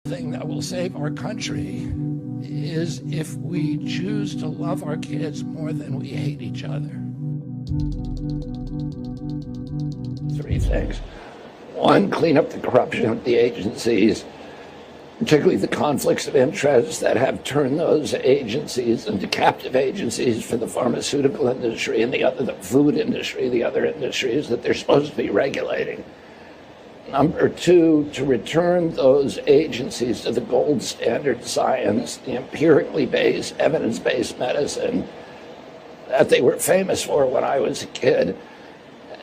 thing that will save our country is if we choose to love our kids more than we hate each other. Three things. One, clean up the corruption of the agencies, particularly the conflicts of interest that have turned those agencies into captive agencies for the pharmaceutical industry and the food industry, the other industries that they're supposed to be regulating. Number two, to return those agencies to the gold standard science, the empirically based, evidence-based medicine that they were famous for when I was a kid.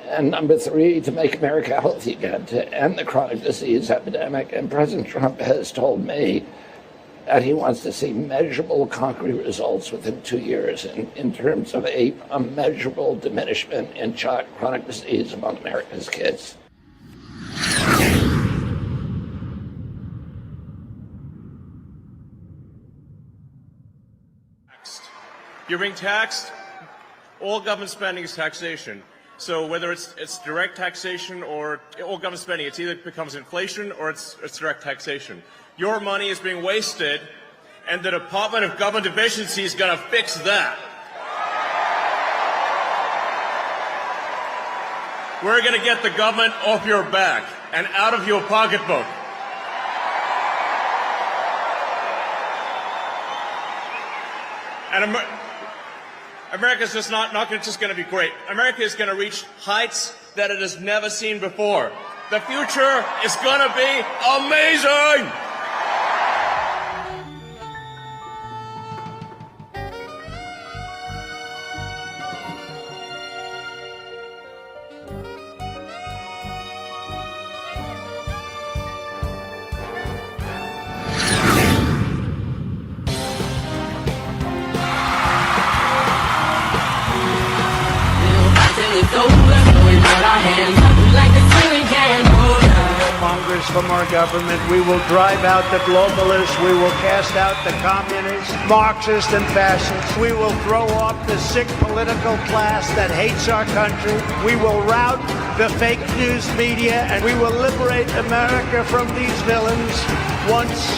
And number three, to make America healthy again, to end the chronic disease epidemic. And President Trump has told me that he wants to see measurable, concrete results within 2 years in terms of a measurable diminishment in chronic disease among America's kids. You're being taxed. All government spending is taxation. So whether it's direct taxation or all government spending, it either becomes inflation or it's direct taxation. Your money is being wasted, and the Department of Government Efficiency is going to fix that. We're going to get the government off your back and out of your pocketbook. And America's just not just going to be great. America is going to reach heights that it has never seen before. The future is going to be amazing! From our government, we will drive out the globalists, we will cast out the communists, Marxists and fascists, we will throw off the sick political class that hates our country, we will rout the fake news media, and we will liberate America from these villains once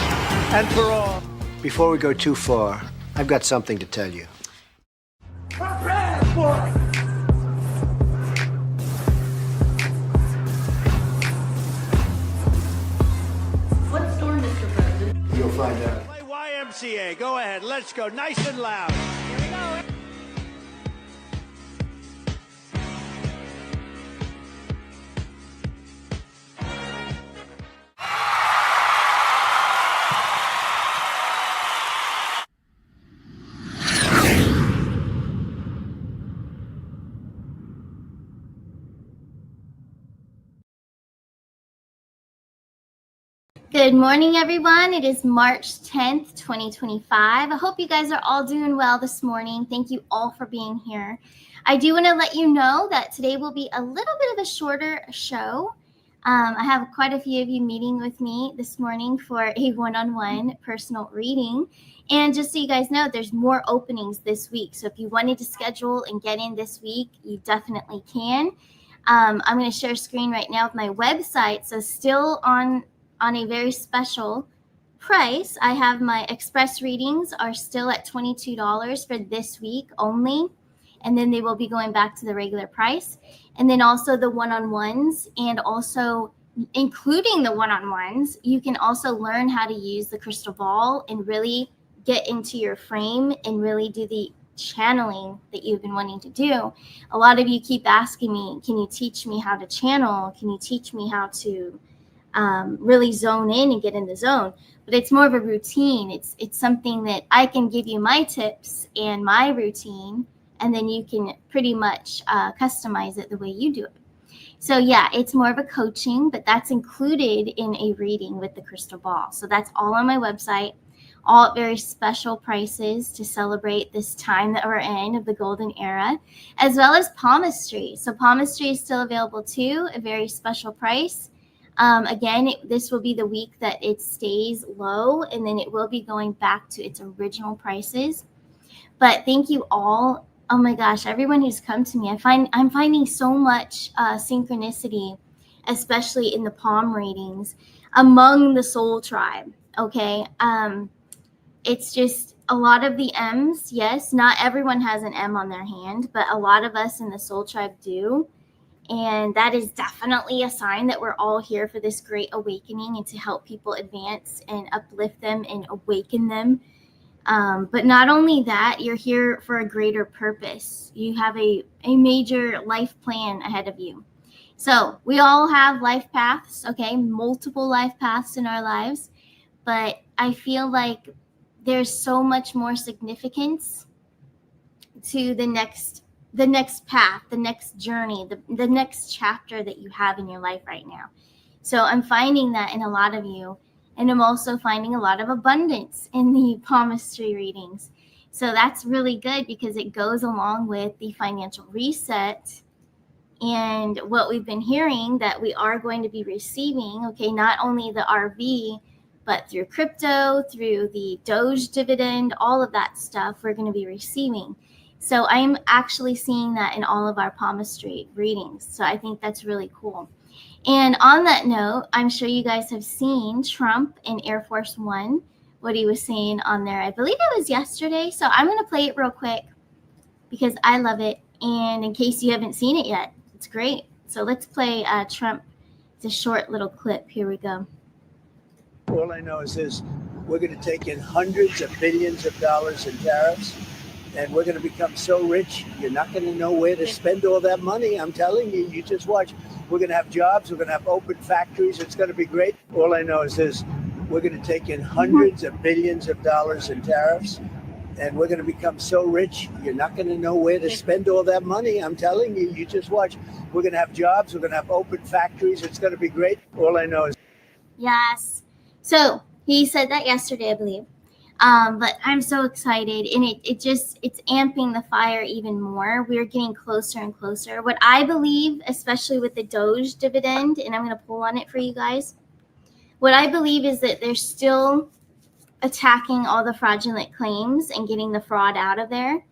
and for all. Before we go too far, I've got something to tell you. Prepare for it! You'll find out. Play YMCA. Go ahead. Let's go. Nice and loud. Here we go. Good morning, everyone. It is March 10th, 2025. I hope you guys are all doing well this morning. Thank you all for being here. I do want to let you know that today will be a little bit of a shorter show. I have quite a few of you meeting with me this morning for a one-on-one personal reading. And just so you guys know, there's more openings this week. So if you wanted to schedule and get in this week, you definitely can. I'm going to share a screen right now with my website. So still on a very special price. I have my express readings are still at $22 for this week only. And then they will be going back to the regular price. And then also the one-on-ones, and also including the one-on-ones, you can also learn how to use the crystal ball and really get into your frame and really do the channeling that you've been wanting to do. A lot of you keep asking me, can you teach me how to channel? Can you teach me how to really zone in and get in the zone? But it's more of a routine. It's something that I can give you my tips and my routine, and then you can pretty much customize it the way you do it. So yeah, it's more of a coaching, but that's included in a reading with the crystal ball. So that's all on my website, all at very special prices to celebrate this time that we're in of the golden era, as well as palmistry. So palmistry is still available too, a very special price. Again, this will be the week that it stays low, and then it will be going back to its original prices. But thank you all. Oh my gosh, everyone who's come to me, I'm finding so much synchronicity, especially in the palm readings among the soul tribe. Okay. It's just a lot of the M's. Yes, not everyone has an M on their hand, but a lot of us in the Soul Tribe do. And that is definitely a sign that we're all here for this great awakening and to help people advance and uplift them and awaken them. But not only that, you're here for a greater purpose. You have a major life plan ahead of you. So we all have life paths, okay, multiple life paths in our lives. But I feel like there's so much more significance to the next path, the next journey, the next chapter that you have in your life right now. So I'm finding that in a lot of you. And I'm also finding a lot of abundance in the palmistry readings. So that's really good because it goes along with the financial reset and what we've been hearing that we are going to be receiving, okay, not only the RV, but through crypto, through the Doge dividend, all of that stuff we're going to be receiving. So I'm actually seeing that in all of our palmistry readings. So I think that's really cool. And on that note, I'm sure you guys have seen Trump in Air Force One, what he was saying on there. I believe it was yesterday. So I'm going to play it real quick because I love it. And in case you haven't seen it yet, it's great. So let's play Trump. It's a short little clip. Here we go. All I know is this: we're going to take in hundreds of billions of dollars in tariffs, and we're going to become so rich, you're not going to know where to spend all that money. I'm telling you, you just watch. We're going to have jobs. We're going to have open factories. It's going to be great. All I know is this: we're going to take in hundreds of billions of dollars in tariffs, and we're going to become so rich, you're not going to know where to spend all that money. I'm telling you, you just watch. We're going to have jobs. We're going to have open factories. It's going to be great. All I know is. Yes. So he said that yesterday, I believe. But I'm so excited, and it's amping the fire even more. We're getting closer and closer. What I believe, especially with the Doge dividend, and I'm going to pull on it for you guys. What I believe is that they're still attacking all the fraudulent claims and getting the fraud out of there.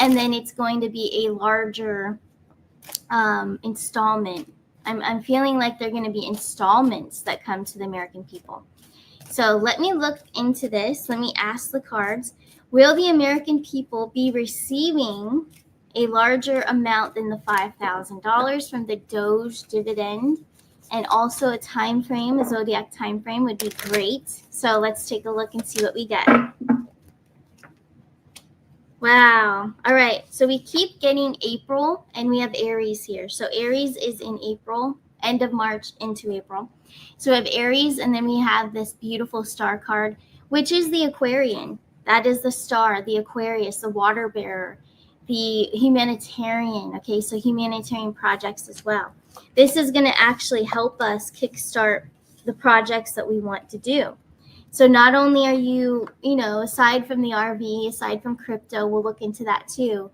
And then it's going to be a larger installment. I'm feeling like they're going to be installments that come to the American people. So let me look into this. Let me ask the cards. Will the American people be receiving a larger amount than the $5,000 from the Doge dividend? And also a time frame, a zodiac time frame would be great. So let's take a look and see what we get. Wow. All right. So we keep getting April, and we have Aries here. So Aries is in April, end of March into April. So we have Aries, and then we have this beautiful star card, which is the Aquarian. That is the star, the Aquarius, the water bearer, the humanitarian. Okay, so humanitarian projects as well. This is going to actually help us kickstart the projects that we want to do. So not only are you, aside from the RV, aside from crypto, we'll look into that too,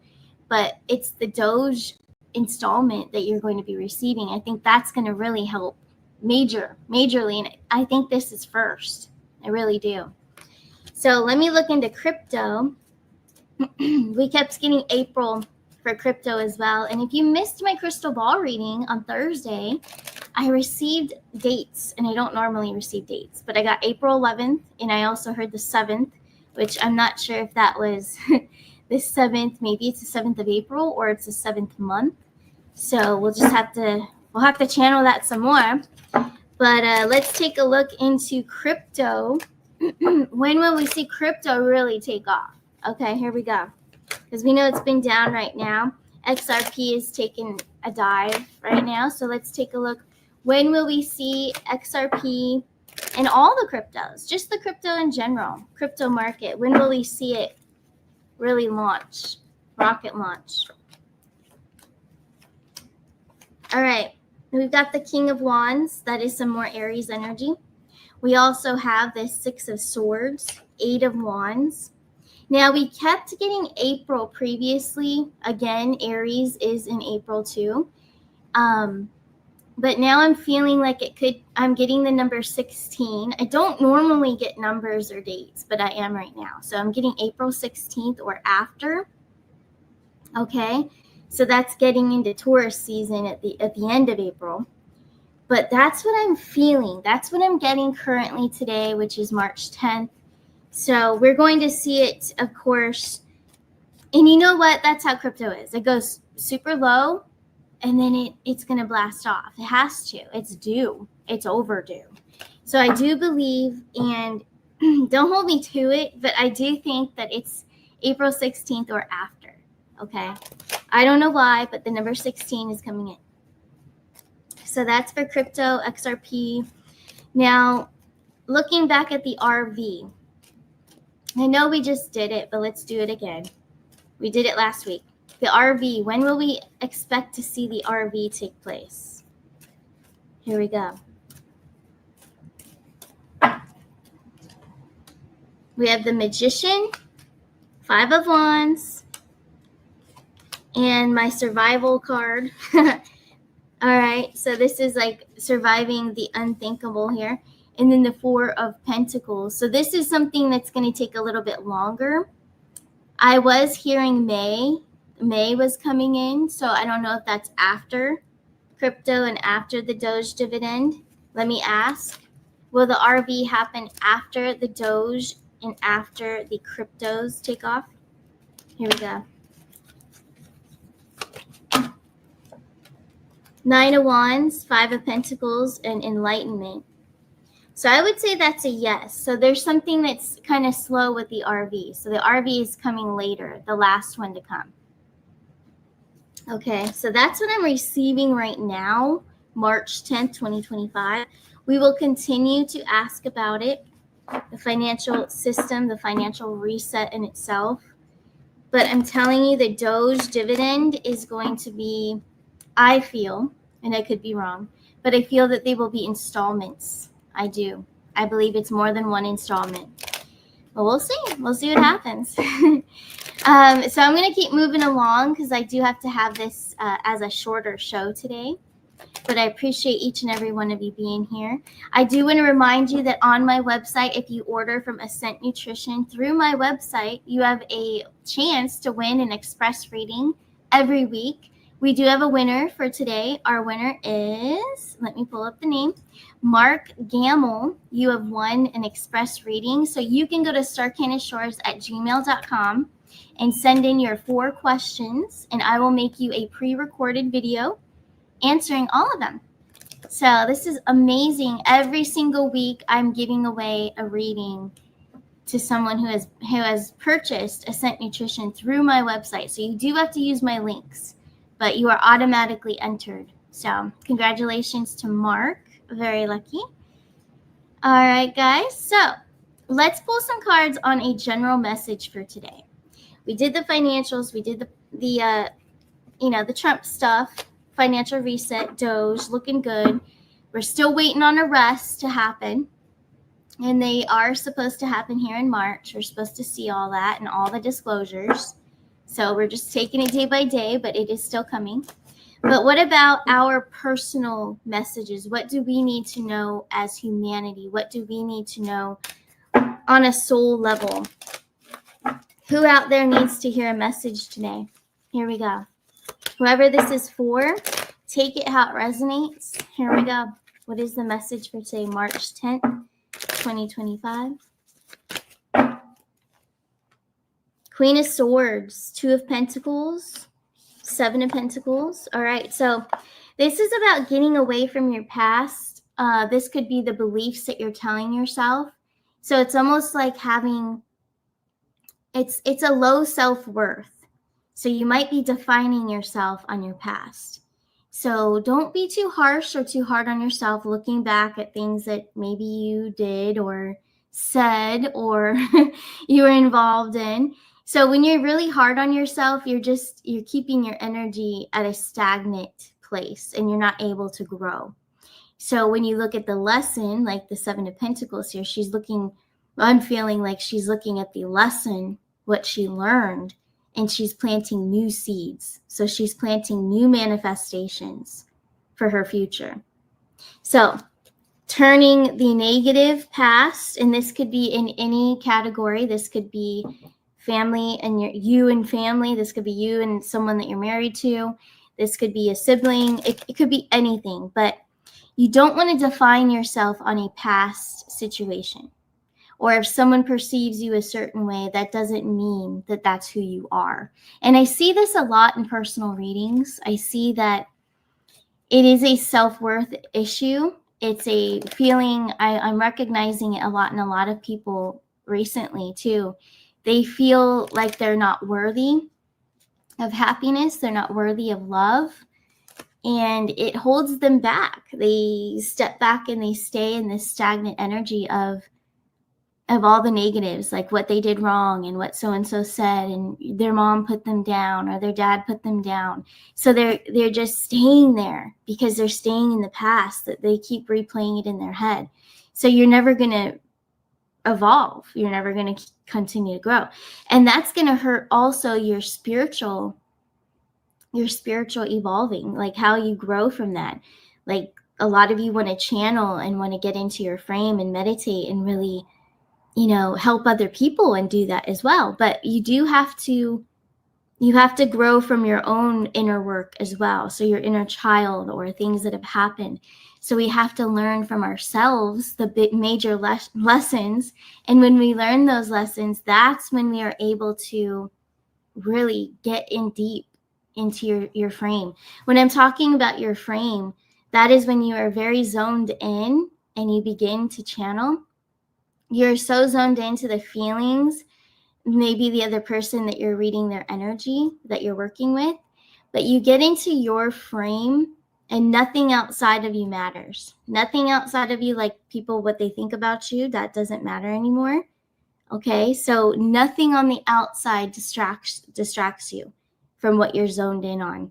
but it's the Doge installment that you're going to be receiving. I think that's going to really help majorly. And I think this is first. I really do. So let me look into crypto. We kept getting April for crypto as well. And if you missed my crystal ball reading on Thursday, I received dates, and I don't normally receive dates, but I got April 11th, and I also heard the 7th, which I'm not sure if that was the 7th. Maybe it's the 7th of April, or it's the 7th month. So we'll have to channel that some more. But let's take a look into crypto. When will we see crypto really take off? Okay, here we go. Because we know it's been down right now. XRP is taking a dive right now. So let's take a look. When will we see XRP and all the cryptos, just the crypto in general, crypto market? When will we see it really launch, rocket launch? All right. We've got the King of Wands. That is some more Aries energy. We also have the Six of Swords, Eight of Wands. Now, we kept getting April previously. Again, Aries is in April too. But now I'm feeling like I'm getting the number 16. I don't normally get numbers or dates, but I am right now. So I'm getting April 16th or after. Okay. So that's getting into Taurus season at the end of April. But that's what I'm feeling. That's what I'm getting currently today, which is March 10th. So we're going to see it, of course. And you know what? That's how crypto is. It goes super low, and then it's going to blast off. It has to. It's due. It's overdue. So I do believe, and don't hold me to it, but I do think that it's April 16th or after. Okay? I don't know why, but the number 16 is coming in. So that's for crypto, XRP. Now, looking back at the RV, I know we just did it, but let's do it again. We did it last week. The RV, when will we expect to see the RV take place? Here we go. We have the Magician, 5 of Wands, and my survival card. All right, so this is like surviving the unthinkable here. And then the 4 of Pentacles. So this is something that's going to take a little bit longer. I was hearing May. May was coming in, so I don't know if that's after crypto and after the Doge dividend. Let me ask. Will the RV happen after the Doge and after the cryptos take off? Here we go. 9 of Wands, 5 of Pentacles, and Enlightenment. So I would say that's a yes. So there's something that's kind of slow with the RV. So the RV is coming later, the last one to come. Okay, so that's what I'm receiving right now, March 10th, 2025. We will continue to ask about it, the financial system, the financial reset in itself. But I'm telling you, the Doge dividend is going to be, I feel, and I could be wrong, but I feel that they will be installments. I do. I believe it's more than one installment. But we'll see. We'll see what happens. So I'm going to keep moving along because I do have to have this as a shorter show today. But I appreciate each and every one of you being here. I do want to remind you that on my website, if you order from Ascent Nutrition through my website, you have a chance to win an express reading every week. We do have a winner for today. Our winner is, let me pull up the name, Mark Gamble. You have won an express reading. So you can go to starcanishores@gmail.com and send in your 4 questions, and I will make you a pre-recorded video answering all of them. So this is amazing. Every single week, I'm giving away a reading to someone who has purchased Ascent Nutrition through my website. So you do have to use my links, but you are automatically entered. So congratulations to Mark. Very lucky. All right, guys. So let's pull some cards on a general message for today. We did the financials. We did the Trump stuff, financial reset, Doge, looking good. We're still waiting on arrests to happen, and they are supposed to happen here in March. We're supposed to see all that and all the disclosures. So we're just taking it day by day, but it is still coming. But what about our personal messages? What do we need to know as humanity? What do we need to know on a soul level? Who out there needs to hear a message today? Here we go. Whoever this is for, take it how it resonates. Here we go. What is the message for today, March 10th, 2025? Queen of Swords, 2 of Pentacles, 7 of Pentacles. All right, so this is about getting away from your past. This could be the beliefs that you're telling yourself. So it's almost like having, it's a low self-worth. So you might be defining yourself on your past. So don't be too harsh or too hard on yourself looking back at things that maybe you did or said or you were involved in. So when you're really hard on yourself, you're keeping your energy at a stagnant place and you're not able to grow. So when you look at the lesson, like the 7 of Pentacles here, I'm feeling like she's looking at the lesson, what she learned, and she's planting new seeds. So she's planting new manifestations for her future. So turning the negative past, and this could be in any category. This could be family and you and family. This could be you and someone that you're married to. This could be a sibling. It could be anything. But You don't want to define yourself on a past situation. Or if someone perceives you a certain way, that doesn't mean that that's who you are. And I see this a lot in personal readings. I see that it is a self-worth issue. It's a feeling, I'm recognizing it a lot in a lot of people recently too. They feel like they're not worthy of happiness. They're not worthy of love. And it holds them back. They step back and they stay in this stagnant energy of all the negatives, like what they did wrong and what so-and-so said, and their mom put them down or their dad put them down. So they're just staying there because they're staying in the past, that they keep replaying it in their head. So you're never going to evolve. You're never going to continue to grow. And that's going to hurt also your spiritual evolving, like how you grow from that. Like a lot of you want to channel and want to get into your frame and meditate and really, help other people and do that as well. But you have to grow from your own inner work as well. So your inner child or things that have happened. So we have to learn from ourselves the big major lessons. And when we learn those lessons, that's when we are able to really get in deep into your frame. When I'm talking about your frame, that is when you are very zoned in and you begin to channel. You're so zoned into the feelings, maybe the other person that you're reading their energy that you're working with, but you get into your frame and nothing outside of you matters. Nothing outside of you, like people, what they think about you, that doesn't matter anymore. Okay, so nothing on the outside distracts you from what you're zoned in on.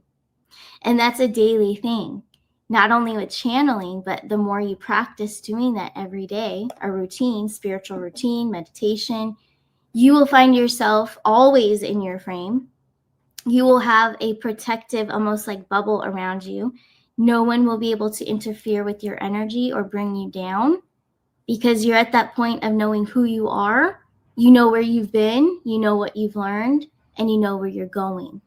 And that's a daily thing. Not only with channeling, but the more you practice doing that every day, a routine, spiritual routine, meditation, you will find yourself always in your frame. You will have a protective, almost like bubble around you. No one will be able to interfere with your energy or bring you down because you're at that point of knowing who you are. You know where you've been, you know what you've learned, and you know where you're going.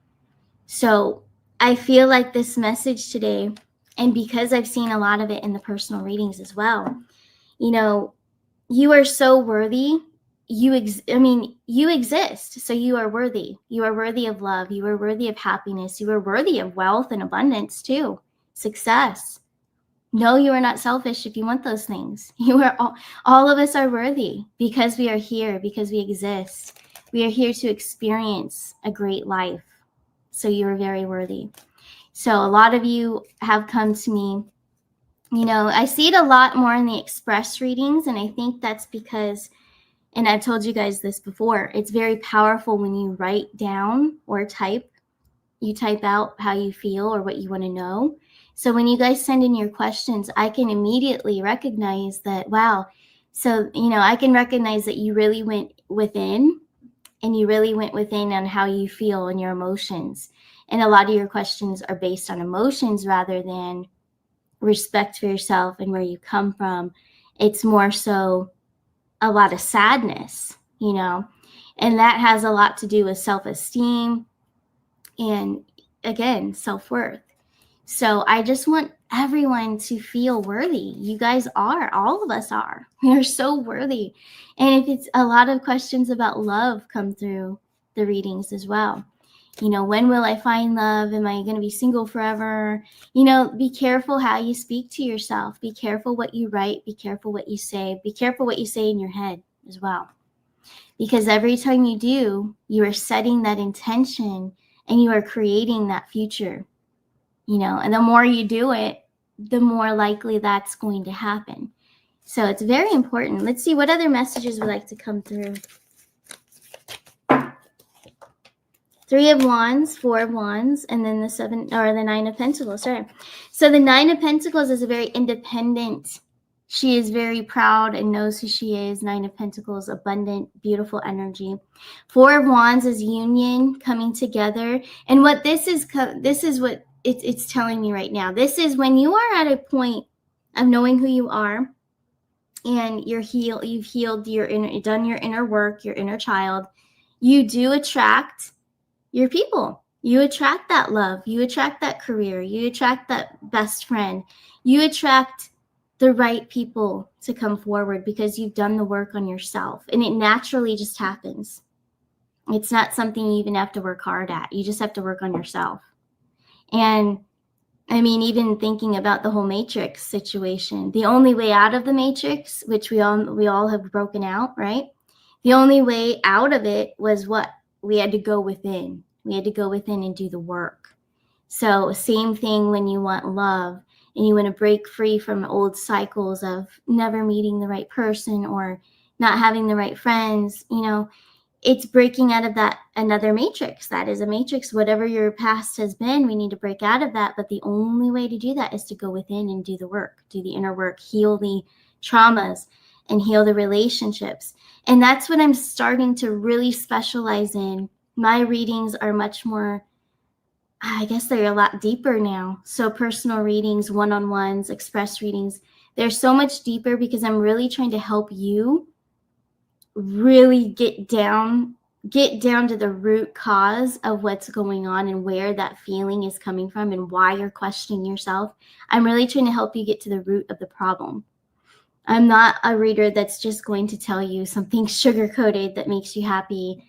So I feel like this message today, and because I've seen a lot of it in the personal readings as well, you are so worthy. You exist. So you are worthy. You are worthy of love. You are worthy of happiness. You are worthy of wealth and abundance too. Success. No, you are not selfish if you want those things. You are all of us are worthy because we are here, because we exist. We are here to experience a great life. So you are very worthy. So a lot of you have come to me, I see it a lot more in the express readings. And I think that's because, and I've told you guys this before, it's very powerful when you write down or type. You type out how you feel or what you want to know. So when you guys send in your questions, I can immediately recognize that, wow. So, I can recognize that you really went within and you really went within on how you feel and your emotions. And a lot of your questions are based on emotions rather than respect for yourself and where you come from. It's more so a lot of sadness, and that has a lot to do with self-esteem and, again, self-worth. So I just want everyone to feel worthy. You guys are, all of us are. We are so worthy. And if it's a lot of questions about love come through the readings as well. When will I find love? Am I going to be single forever? Be careful how you speak to yourself. Be careful what you write. Be careful what you say. Be careful what you say in your head as well. Because every time you do, you are setting that intention and you are creating that future. And the more you do it, the more likely that's going to happen. So it's very important. Let's see what other messages would like to come through. 3 of Wands, 4 of Wands, and then the 9 of Pentacles. Sorry. So the 9 of Pentacles is a very independent. She is very proud and knows who she is. 9 of Pentacles, abundant, beautiful energy. 4 of Wands is union, coming together. And what this is what it's telling me right now. This is when you are at a point of knowing who you are, and you've healed done your inner work, your inner child. You do attract your people. You attract that love. You attract that career. You attract that best friend. You attract the right people to come forward because you've done the work on yourself, and it naturally just happens. It's not something you even have to work hard at. You just have to work on yourself. And I mean, even thinking about the whole Matrix situation, the only way out of the Matrix, which we all have broken out, right? The only way out of it was what? We had to go within. We had to go within and do the work. So same thing when you want love and you want to break free from old cycles of never meeting the right person or not having the right friends, you know, it's breaking out of that another matrix. That is a matrix. Whatever your past has been, we need to break out of that. But the only way to do that is to go within and do the work, do the inner work, heal the traumas and heal the relationships. And that's what I'm starting to really specialize in. My readings are much more, I guess they're a lot deeper now. So personal readings, one-on-ones, express readings, they're so much deeper because I'm really trying to help you really get down to the root cause of what's going on and where that feeling is coming from and why you're questioning yourself. I'm really trying to help you get to the root of the problem. I'm not a reader that's just going to tell you something sugar-coated that makes you happy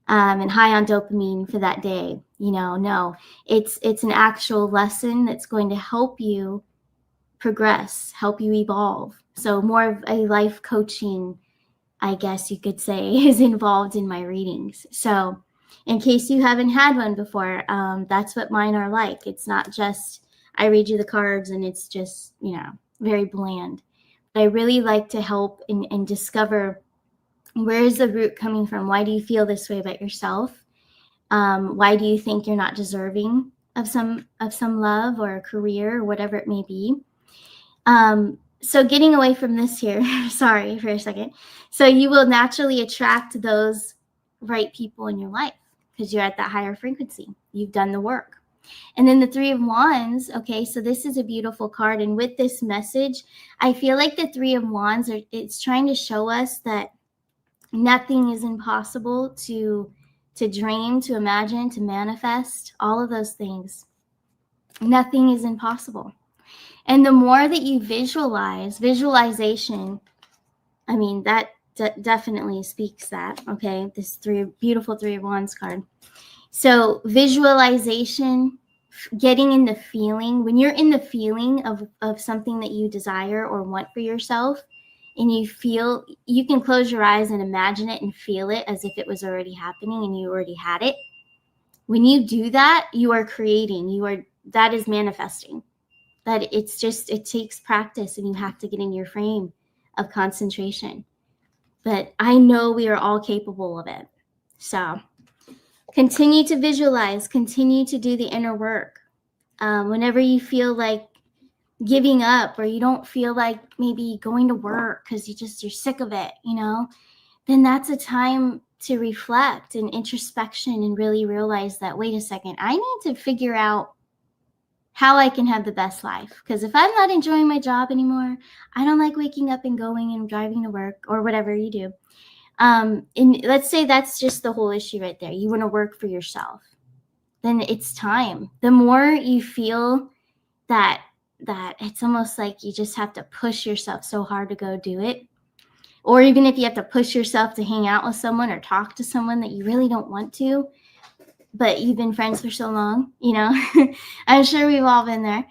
and high on dopamine for that day. You know, no, it's an actual lesson that's going to help you progress, help you evolve. So more of a life coaching, I guess you could say, is involved in my readings. So in case you haven't had one before, that's what mine are like. It's not just I read you the cards and it's just, you know, very bland. But I really like to help and discover, where is the root coming from? Why do you feel this way about yourself? Why do you think you're not deserving of some love or a career or whatever it may be? So getting away from this here, sorry for a second. So you will naturally attract those right people in your life because you're at that higher frequency. You've done the work. And then the Three of Wands, okay, so this is a beautiful card. And with this message, I feel like the Three of Wands, it's trying to show us that nothing is impossible to dream, to imagine, to manifest, all of those things. Nothing is impossible. And the more that you visualization, I mean, that definitely speaks that, okay? This beautiful Three of Wands card. So visualization, getting in the feeling, when you're in the feeling of something that you desire or want for yourself, and you feel, you can close your eyes and imagine it and feel it as if it was already happening and you already had it. When you do that, you are creating, that is manifesting. That it's just, it takes practice and you have to get in your frame of concentration. But I know we are all capable of it. So continue to visualize, continue to do the inner work. Whenever you feel like giving up or you don't feel like maybe going to work because you're sick of it, you know, then that's a time to reflect and introspection and really realize that, wait a second, I need to figure out how I can have the best life. Because if I'm not enjoying my job anymore, I don't like waking up and going and driving to work or whatever you do. And let's say that's just the whole issue right there. You want to work for yourself. Then it's time. The more you feel that it's almost like you just have to push yourself so hard to go do it. Or even if you have to push yourself to hang out with someone or talk to someone that you really don't want to, but you've been friends for so long, you know, I'm sure we've all been there.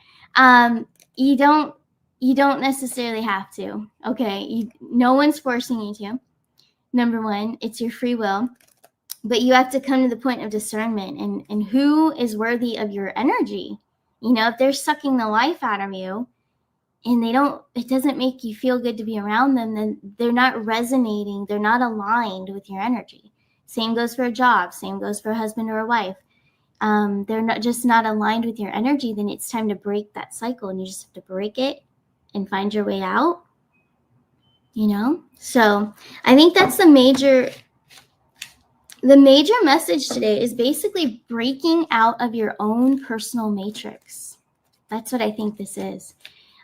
You don't necessarily have to, okay? No one's forcing you to. Number one, it's your free will, but you have to come to the point of discernment and who is worthy of your energy. You know, if they're sucking the life out of you and it doesn't make you feel good to be around them, then they're not resonating. They're not aligned with your energy. Same goes for a job. Same goes for a husband or a wife. They're not aligned with your energy. Then it's time to break that cycle, and you just have to break it and find your way out. You know, so I think that's the major message today is basically breaking out of your own personal matrix. That's what I think this is.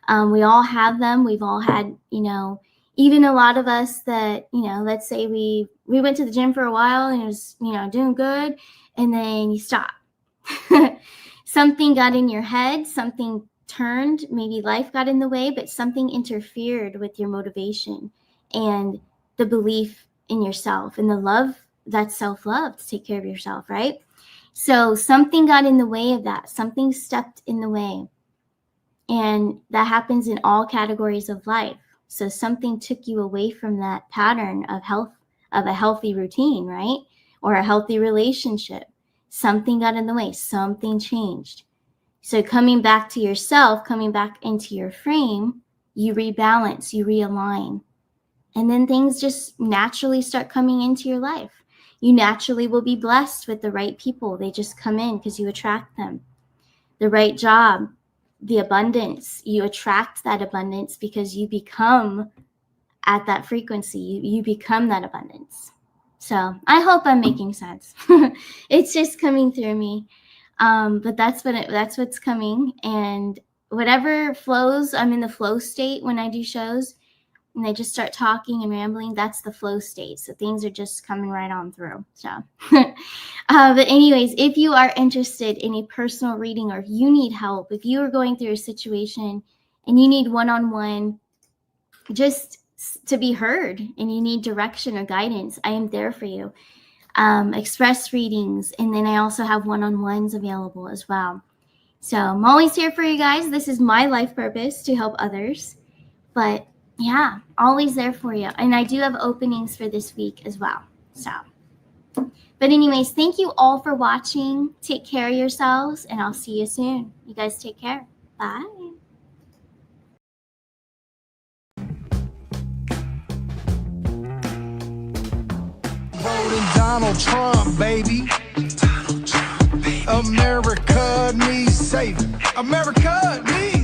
We all have them. We've all had, you know, even a lot of us that, you know, let's say we went to the gym for a while and it was, you know, doing good. And then you stop. Something got in your head. Something turned, maybe life got in the way, but something interfered with your motivation and the belief in yourself and the love, that's self-love, to take care of yourself, right? So something got in the way of that. Something stepped in the way. And that happens in all categories of life. So something took you away from that pattern of health, of a healthy routine, right? Or a healthy relationship. Something got in the way. Something changed. So coming back to yourself, coming back into your frame, you rebalance, you realign. And then things just naturally start coming into your life. You naturally will be blessed with the right people. They just come in because you attract them. The right job, the abundance, you attract that abundance because you become at that frequency. You become that abundance. So I hope I'm making sense. It's just coming through me. But that's what's coming. And whatever flows, I'm in the flow state when I do shows. And I just start talking and rambling, that's the flow state. So things are just coming right on through. So, but anyways, if you are interested in a personal reading, or if you need help, if you are going through a situation and you need one-on-one just to be heard and you need direction or guidance, I am there for you. Express readings. And then I also have one-on-ones available as well. So I'm always here for you guys. This is my life purpose, to help others. But yeah, always there for you. And I do have openings for this week as well. So, but anyways, thank you all for watching. Take care of yourselves, and I'll see you soon. You guys take care. Bye. Voting Donald Trump, baby. Donald Trump, baby. America needs saving. America needs